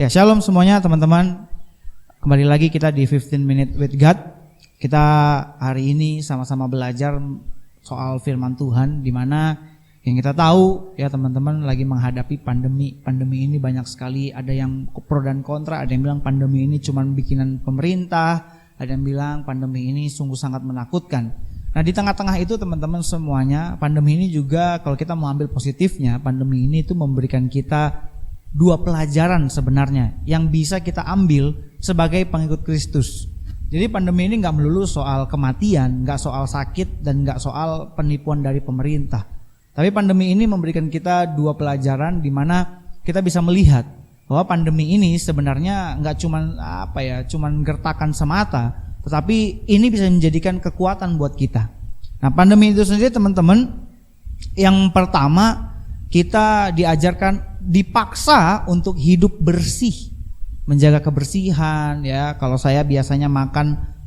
Ya, shalom semuanya teman-teman. Kembali lagi kita di 15 Minute with God. Kita hari ini sama-sama belajar soal firman Tuhan, di mana yang kita tahu ya teman-teman lagi menghadapi pandemi. Pandemi ini banyak sekali, ada yang pro dan kontra, ada yang bilang pandemi ini cuma bikinan pemerintah, ada yang bilang pandemi ini sungguh sangat menakutkan. Nah, di tengah-tengah itu teman-teman semuanya, pandemi ini juga kalau kita mau ambil positifnya, pandemi ini itu memberikan kita dua pelajaran sebenarnya yang bisa kita ambil sebagai pengikut Kristus. Jadi pandemi ini gak melulu soal kematian, gak soal sakit, dan gak soal penipuan dari pemerintah. Tapi pandemi ini memberikan kita dua pelajaran di mana kita bisa melihat bahwa pandemi ini sebenarnya gak cuman gertakan semata, tetapi ini bisa menjadikan kekuatan buat kita. Nah, pandemi itu sendiri teman-teman, yang pertama kita diajarkan, dipaksa untuk hidup bersih, menjaga kebersihan ya. Kalau saya biasanya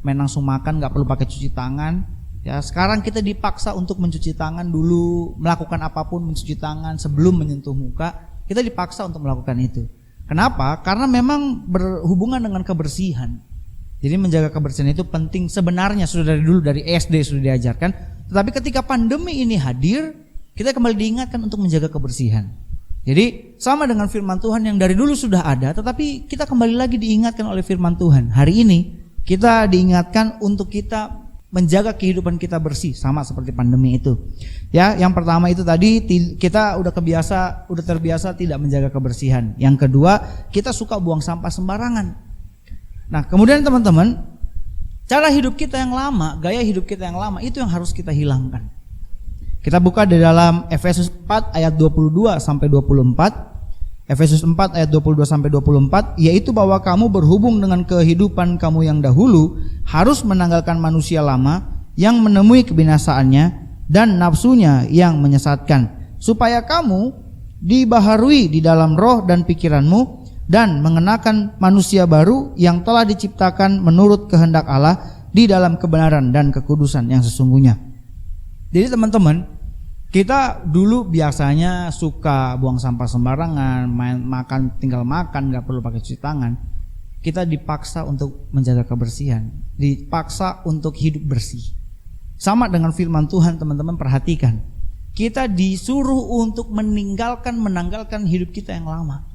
langsung makan nggak perlu pakai cuci tangan ya. Sekarang kita dipaksa untuk mencuci tangan dulu, melakukan apapun mencuci tangan sebelum menyentuh muka. Kita dipaksa untuk melakukan itu. Kenapa? Karena memang berhubungan dengan kebersihan. Jadi menjaga kebersihan itu penting sebenarnya, sudah dari dulu, dari SD sudah diajarkan. Tetapi ketika pandemi ini hadir, kita kembali diingatkan untuk menjaga kebersihan. Jadi sama dengan firman Tuhan yang dari dulu sudah ada, tetapi kita kembali lagi diingatkan oleh firman Tuhan. Hari ini kita diingatkan untuk kita menjaga kehidupan kita bersih, sama seperti pandemi itu. Ya, yang pertama itu tadi kita udah terbiasa tidak menjaga kebersihan. Yang kedua, kita suka buang sampah sembarangan. Nah, kemudian teman-teman, cara hidup kita yang lama, gaya hidup kita yang lama itu yang harus kita hilangkan. Kita buka di dalam Efesus 4 ayat 22 sampai 24. Efesus 4 ayat 22 sampai 24, yaitu bahwa kamu berhubung dengan kehidupan kamu yang dahulu harus menanggalkan manusia lama yang menemui kebinasaannya dan nafsunya yang menyesatkan, supaya kamu dibaharui di dalam roh dan pikiranmu dan mengenakan manusia baru yang telah diciptakan menurut kehendak Allah di dalam kebenaran dan kekudusan yang sesungguhnya. Jadi teman-teman, kita dulu biasanya suka buang sampah sembarangan, tinggal makan, gak perlu pakai cuci tangan. Kita dipaksa untuk menjaga kebersihan, dipaksa untuk hidup bersih. Sama dengan firman Tuhan, teman-teman perhatikan. Kita disuruh untuk menanggalkan hidup kita yang lama.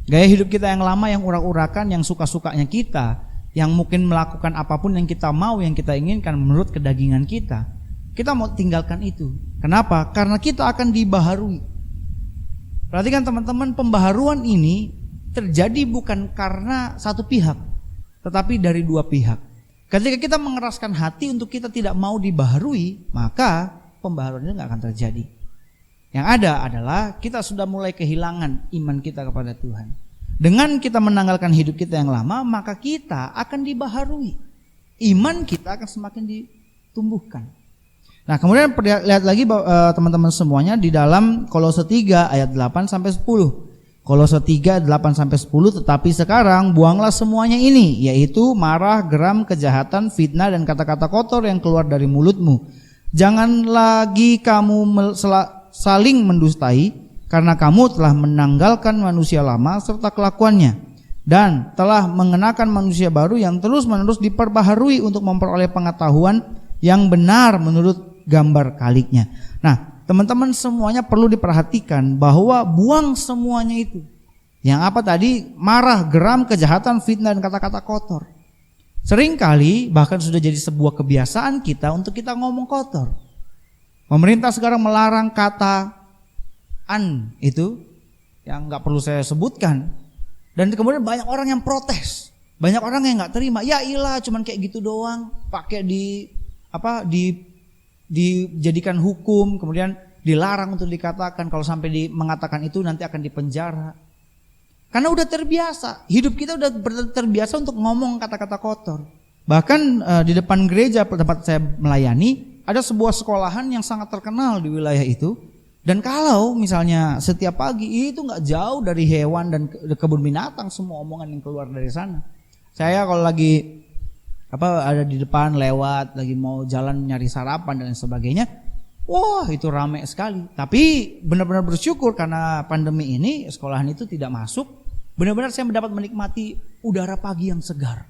Gaya hidup kita yang lama, yang urak-urakan, yang suka-sukanya kita, yang mungkin melakukan apapun yang kita mau, yang kita inginkan menurut kedagingan kita. Kita mau tinggalkan itu. Kenapa? Karena kita akan dibaharui. Perhatikan teman-teman, pembaharuan ini terjadi bukan karena satu pihak, tetapi dari dua pihak. Ketika kita mengeraskan hati untuk kita tidak mau dibaharui, maka pembaharuan itu gak akan terjadi. Yang ada adalah kita sudah mulai kehilangan iman kita kepada Tuhan. Dengan kita menanggalkan hidup kita yang lama, maka kita akan dibaharui. Iman kita akan semakin ditumbuhkan. Nah, kemudian lihat lagi teman-teman semuanya di dalam Kolose 3 ayat 8 sampai 10. Kolose 3 8 sampai 10, tetapi sekarang buanglah semuanya ini, yaitu marah, geram, kejahatan, fitnah dan kata-kata kotor yang keluar dari mulutmu. Jangan lagi kamu saling mendustai, karena kamu telah menanggalkan manusia lama serta kelakuannya dan telah mengenakan manusia baru yang terus-menerus diperbaharui untuk memperoleh pengetahuan yang benar menurut gambar kaliknya. Nah, teman-teman semuanya perlu diperhatikan bahwa buang semuanya itu. Yang apa tadi? Marah, geram, kejahatan, fitnah dan kata-kata kotor. Seringkali bahkan sudah jadi sebuah kebiasaan kita untuk kita ngomong kotor. Pemerintah sekarang melarang kata "an" itu yang nggak perlu saya sebutkan. Dan kemudian banyak orang yang protes. Banyak orang yang nggak terima. Ya ilah, cuman kayak gitu doang, pakai dijadikan hukum, kemudian dilarang untuk dikatakan, kalau sampai mengatakan itu nanti akan dipenjara. Karena udah terbiasa, hidup kita udah terbiasa untuk ngomong kata-kata kotor. Bahkan di depan gereja tempat saya melayani, ada sebuah sekolahan yang sangat terkenal di wilayah itu. Dan kalau misalnya setiap pagi itu gak jauh dari hewan dan kebun binatang, semua omongan yang keluar dari sana. Saya kalau lagi ada di depan lewat, lagi mau jalan nyari sarapan dan sebagainya, wah itu ramai sekali. Tapi benar-benar bersyukur karena pandemi ini sekolahan itu tidak masuk. Benar-benar saya mendapat menikmati udara pagi yang segar.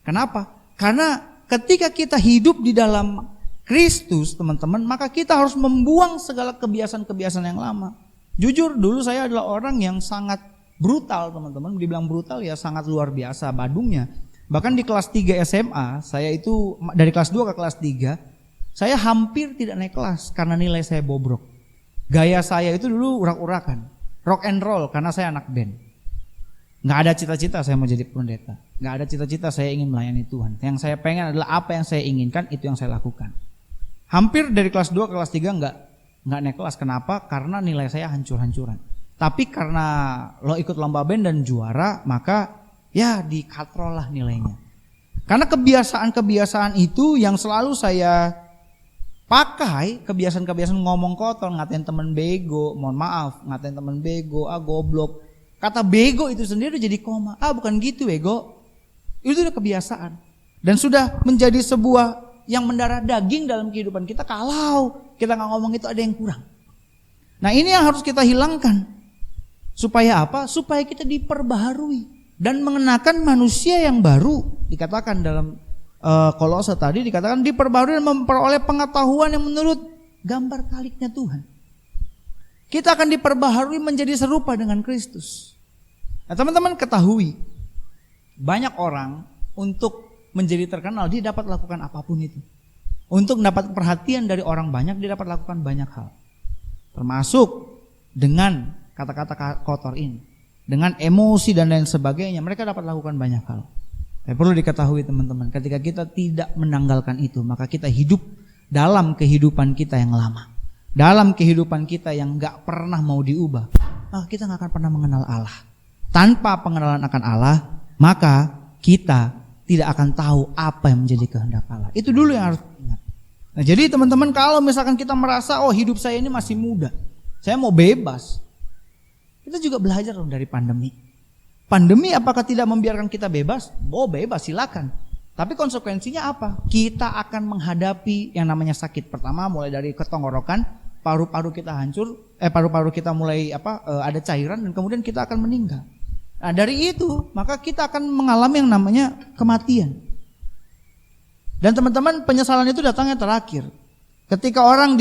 Kenapa? Karena ketika kita hidup di dalam Kristus, teman-teman, maka kita harus membuang segala kebiasaan-kebiasaan yang lama. Jujur, dulu saya adalah orang yang sangat brutal, teman-teman. Dibilang brutal ya sangat luar biasa badungnya. Bahkan di kelas 3 SMA, saya itu dari kelas 2 ke kelas 3, saya hampir tidak naik kelas karena nilai saya bobrok. Gaya saya itu dulu urak-urakan, rock and roll karena saya anak band. Nggak ada cita-cita saya mau jadi pendeta. Nggak ada cita-cita saya ingin melayani Tuhan. Yang saya pengen adalah apa yang saya inginkan, itu yang saya lakukan. Hampir dari kelas 2 ke kelas 3 nggak naik kelas. Kenapa? Karena nilai saya hancur-hancuran. Tapi karena lo ikut lomba band dan juara, maka ya dikatrol lah nilainya. Karena kebiasaan-kebiasaan itu yang selalu saya pakai, kebiasaan-kebiasaan ngomong kotor, ngatain temen bego, mohon maaf, ngatain temen bego, goblok. Kata bego itu sendiri jadi koma. Bukan gitu bego. Itu udah kebiasaan. Dan sudah menjadi sebuah yang mendarah daging dalam kehidupan kita kalau kita nggak ngomong itu ada yang kurang. Nah ini yang harus kita hilangkan. Supaya apa? Supaya kita diperbaharui. Dan mengenakan manusia yang baru. Dikatakan dalam Kolose tadi, dikatakan diperbaharui dan memperoleh pengetahuan yang menurut gambar kaliknya Tuhan. Kita akan diperbaharui menjadi serupa dengan Kristus. Nah teman-teman ketahui, banyak orang untuk menjadi terkenal dia dapat lakukan apapun itu. Untuk mendapat perhatian dari orang banyak dia dapat lakukan banyak hal. Termasuk dengan kata-kata kotor ini. Dengan emosi dan lain sebagainya mereka dapat lakukan banyak hal. Tapi perlu diketahui teman-teman, ketika kita tidak menanggalkan itu maka kita hidup dalam kehidupan kita yang lama. Dalam kehidupan kita yang gak pernah mau diubah, maka kita gak akan pernah mengenal Allah. Tanpa pengenalan akan Allah, maka kita tidak akan tahu apa yang menjadi kehendak Allah. Itu dulu yang harus diingat. Nah jadi teman-teman, kalau misalkan kita merasa hidup saya ini masih muda, saya mau bebas. Kita juga belajar dong dari pandemi. Pandemi apakah tidak membiarkan kita bebas? Bebas silakan. Tapi konsekuensinya apa? Kita akan menghadapi yang namanya sakit. Pertama mulai dari ketenggorokan, paru-paru kita hancur, paru-paru kita mulai ada cairan dan kemudian kita akan meninggal. Nah dari itu maka kita akan mengalami yang namanya kematian. Dan teman-teman, penyesalan itu datangnya terakhir. Ketika orang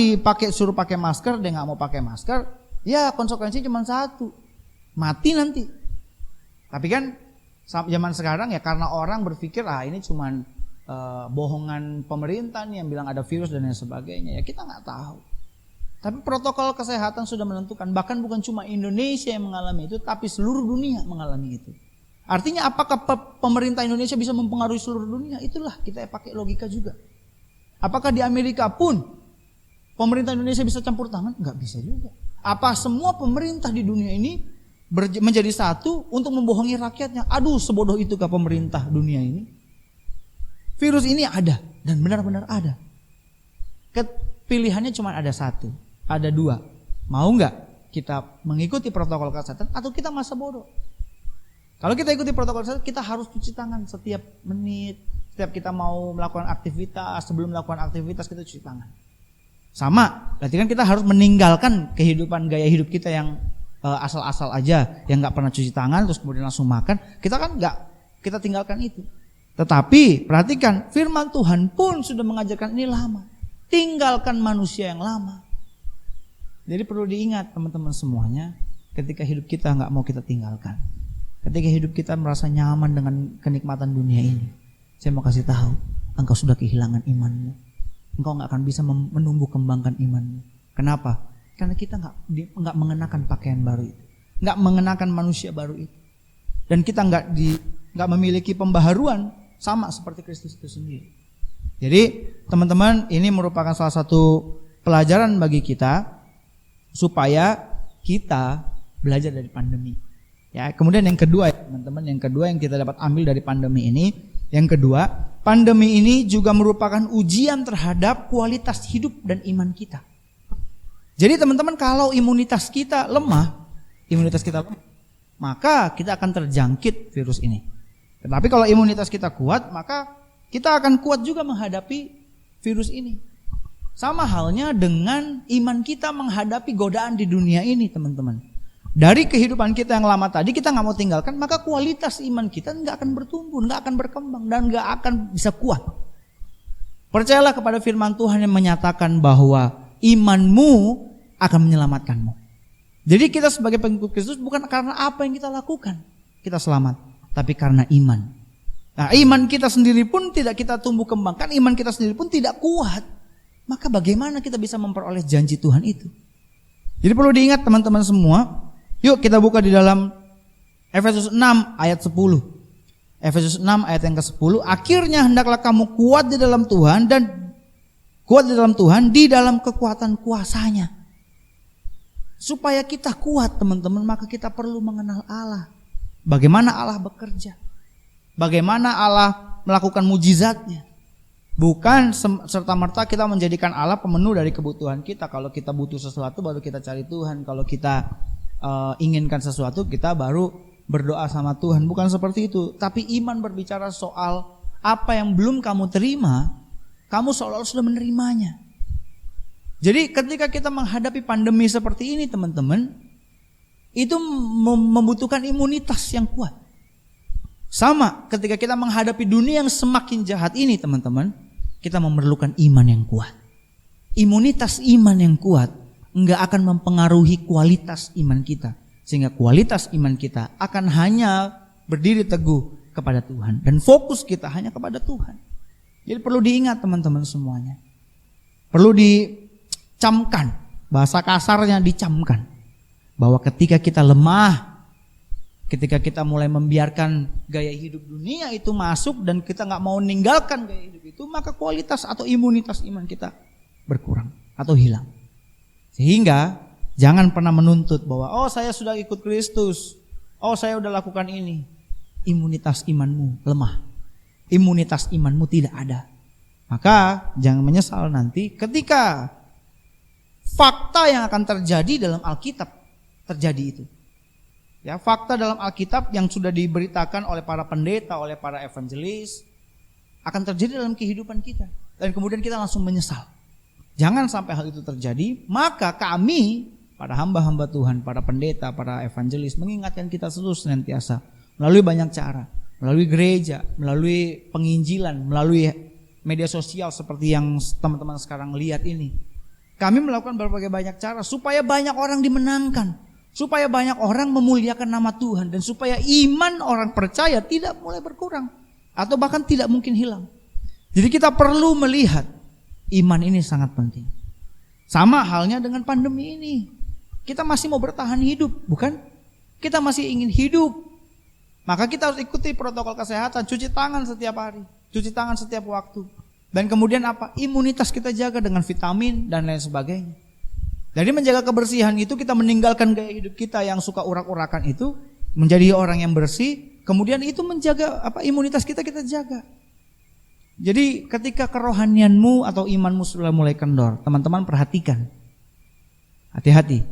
suruh pakai masker, dia nggak mau pakai masker, ya konsekuensinya cuma satu, mati nanti. Tapi kan zaman sekarang ya karena orang berpikir ini cuma bohongan pemerintah nih yang bilang ada virus dan lain sebagainya, ya kita nggak tahu. Tapi protokol kesehatan sudah menentukan, bahkan bukan cuma Indonesia yang mengalami itu, tapi seluruh dunia mengalami itu. Artinya apakah pemerintah Indonesia bisa mempengaruhi seluruh dunia? Itulah kita pakai logika juga. Apakah di Amerika pun pemerintah Indonesia bisa campur tangan? Nggak bisa juga. Apa semua pemerintah di dunia ini menjadi satu untuk membohongi rakyatnya? Aduh, sebodoh itukah pemerintah dunia ini? Virus ini ada dan benar-benar ada. Pilihannya cuma ada satu. Ada dua, mau nggak kita mengikuti protokol kesehatan atau kita masa bodoh? Kalau kita ikuti protokol kesehatan, kita harus cuci tangan setiap menit, setiap kita mau melakukan aktivitas, sebelum melakukan aktivitas kita cuci tangan. Sama, berarti kan kita harus meninggalkan kehidupan gaya hidup kita yang asal-asal aja, yang nggak pernah cuci tangan terus kemudian langsung makan. Kita kan nggak, kita tinggalkan itu. Tetapi perhatikan, firman Tuhan pun sudah mengajarkan ini lama. Tinggalkan manusia yang lama. Jadi perlu diingat teman-teman semuanya, ketika hidup kita nggak mau kita tinggalkan, ketika hidup kita merasa nyaman dengan kenikmatan dunia ini, saya mau kasih tahu, engkau sudah kehilangan imanmu. Engkau nggak akan bisa menumbuh kembangkan imanmu. Kenapa? Karena kita nggak mengenakan pakaian baru itu, nggak mengenakan manusia baru itu, dan kita nggak memiliki pembaharuan sama seperti Kristus itu sendiri. Jadi teman-teman, ini merupakan salah satu pelajaran bagi kita supaya kita belajar dari pandemi. Ya, kemudian yang kedua ya teman-teman, yang kedua yang kita dapat ambil dari pandemi ini, yang kedua, pandemi ini juga merupakan ujian terhadap kualitas hidup dan iman kita. Jadi teman-teman, kalau imunitas kita lemah, maka kita akan terjangkit virus ini. Tetapi kalau imunitas kita kuat, maka kita akan kuat juga menghadapi virus ini. Sama halnya dengan iman kita menghadapi godaan di dunia ini teman-teman. dari kehidupan kita yang lama tadi kita nggak mau tinggalkan, maka kualitas iman kita nggak akan bertumbuh, nggak akan berkembang, dan nggak akan bisa kuat. Percayalah kepada firman Tuhan yang menyatakan bahwa imanmu akan menyelamatkanmu. Jadi kita sebagai pengikut Kristus bukan karena apa yang kita lakukan kita selamat, tapi karena iman. Nah, iman kita sendiri pun tidak kita tumbuh kembangkan, iman kita sendiri pun tidak kuat. Maka bagaimana kita bisa memperoleh janji Tuhan itu? Jadi perlu diingat teman-teman semua. Yuk kita buka di dalam Efesus 6 ayat 10. Efesus 6 ayat yang ke-10. Akhirnya hendaklah kamu kuat di dalam Tuhan dan kuat di dalam Tuhan di dalam kekuatan kuasanya. Supaya kita kuat teman-teman, maka kita perlu mengenal Allah. Bagaimana Allah bekerja. Bagaimana Allah melakukan mujizatnya. Bukan serta-merta kita menjadikan Allah pemenuh dari kebutuhan kita. Kalau kita butuh sesuatu baru kita cari Tuhan. Kalau kita inginkan sesuatu kita baru berdoa sama Tuhan. Bukan seperti itu. Tapi iman berbicara soal apa yang belum kamu terima, kamu seolah-olah sudah menerimanya. Jadi ketika kita menghadapi pandemi seperti ini teman-teman, itu membutuhkan imunitas yang kuat. Sama ketika kita menghadapi dunia yang semakin jahat ini teman-teman, kita memerlukan iman yang kuat. Imunitas iman yang kuat enggak akan mempengaruhi kualitas iman kita. Sehingga kualitas iman kita akan hanya berdiri teguh kepada Tuhan. Dan fokus kita hanya kepada Tuhan. Jadi perlu diingat teman-teman semuanya. Perlu dicamkan, bahasa kasarnya dicamkan. Bahwa ketika kita lemah, ketika kita mulai membiarkan gaya hidup dunia itu masuk dan kita gak mau meninggalkan gaya hidup itu, maka kualitas atau imunitas iman kita berkurang atau hilang. Sehingga jangan pernah menuntut bahwa oh saya sudah ikut Kristus, oh saya udah lakukan ini. Imunitas imanmu lemah, imunitas imanmu tidak ada. Maka jangan menyesal nanti ketika fakta yang akan terjadi dalam Alkitab terjadi itu. Ya, fakta dalam Alkitab yang sudah diberitakan oleh para pendeta, oleh para evangelis akan terjadi dalam kehidupan kita. Dan kemudian kita langsung menyesal. Jangan sampai hal itu terjadi. Maka kami, para hamba-hamba Tuhan, para pendeta, para evangelis mengingatkan kita terus senantiasa melalui banyak cara. Melalui gereja, melalui penginjilan, melalui media sosial seperti yang teman-teman sekarang lihat ini. Kami melakukan berbagai banyak cara supaya banyak orang dimenangkan. Supaya banyak orang memuliakan nama Tuhan. Dan supaya iman orang percaya tidak mulai berkurang. Atau bahkan tidak mungkin hilang. Jadi kita perlu melihat iman ini sangat penting. Sama halnya dengan pandemi ini. Kita masih mau bertahan hidup, bukan? Kita masih ingin hidup. Maka kita harus ikuti protokol kesehatan. Cuci tangan setiap hari. Cuci tangan setiap waktu. Dan kemudian apa? Imunitas kita jaga dengan vitamin dan lain sebagainya. Jadi menjaga kebersihan itu kita meninggalkan gaya hidup kita yang suka urak-urakan itu, menjadi orang yang bersih, kemudian itu menjaga imunitas kita jaga. Jadi ketika kerohanianmu atau imanmu sudah mulai kendor, teman-teman perhatikan. Hati-hati,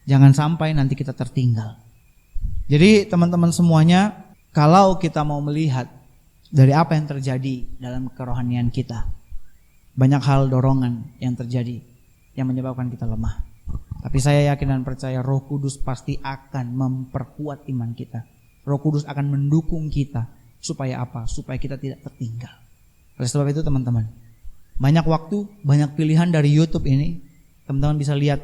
jangan sampai nanti kita tertinggal. Jadi teman-teman semuanya, kalau kita mau melihat dari apa yang terjadi dalam kerohanian kita, banyak hal dorongan yang terjadi yang menyebabkan kita lemah. Tapi saya yakin dan percaya Roh Kudus pasti akan memperkuat iman kita. Roh Kudus akan mendukung kita. Supaya apa? Supaya kita tidak tertinggal. Oleh sebab itu teman-teman, banyak waktu, banyak pilihan dari YouTube ini. Teman-teman bisa lihat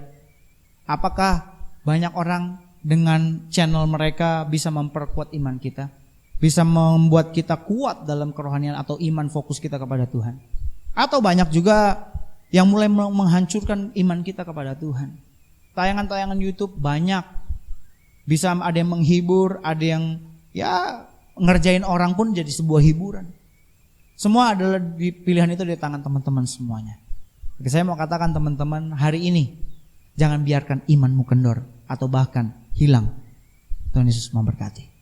apakah banyak orang dengan channel mereka bisa memperkuat iman kita, bisa membuat kita kuat dalam kerohanian atau iman fokus kita kepada Tuhan. Atau banyak juga yang mulai menghancurkan iman kita kepada Tuhan. Tayangan-tayangan YouTube banyak. Bisa ada yang menghibur, ada yang ngerjain orang pun jadi sebuah hiburan. Semua adalah pilihan itu di tangan teman-teman semuanya. Jadi saya mau katakan teman-teman, hari ini jangan biarkan imanmu kendor atau bahkan hilang. Tuhan Yesus memberkati.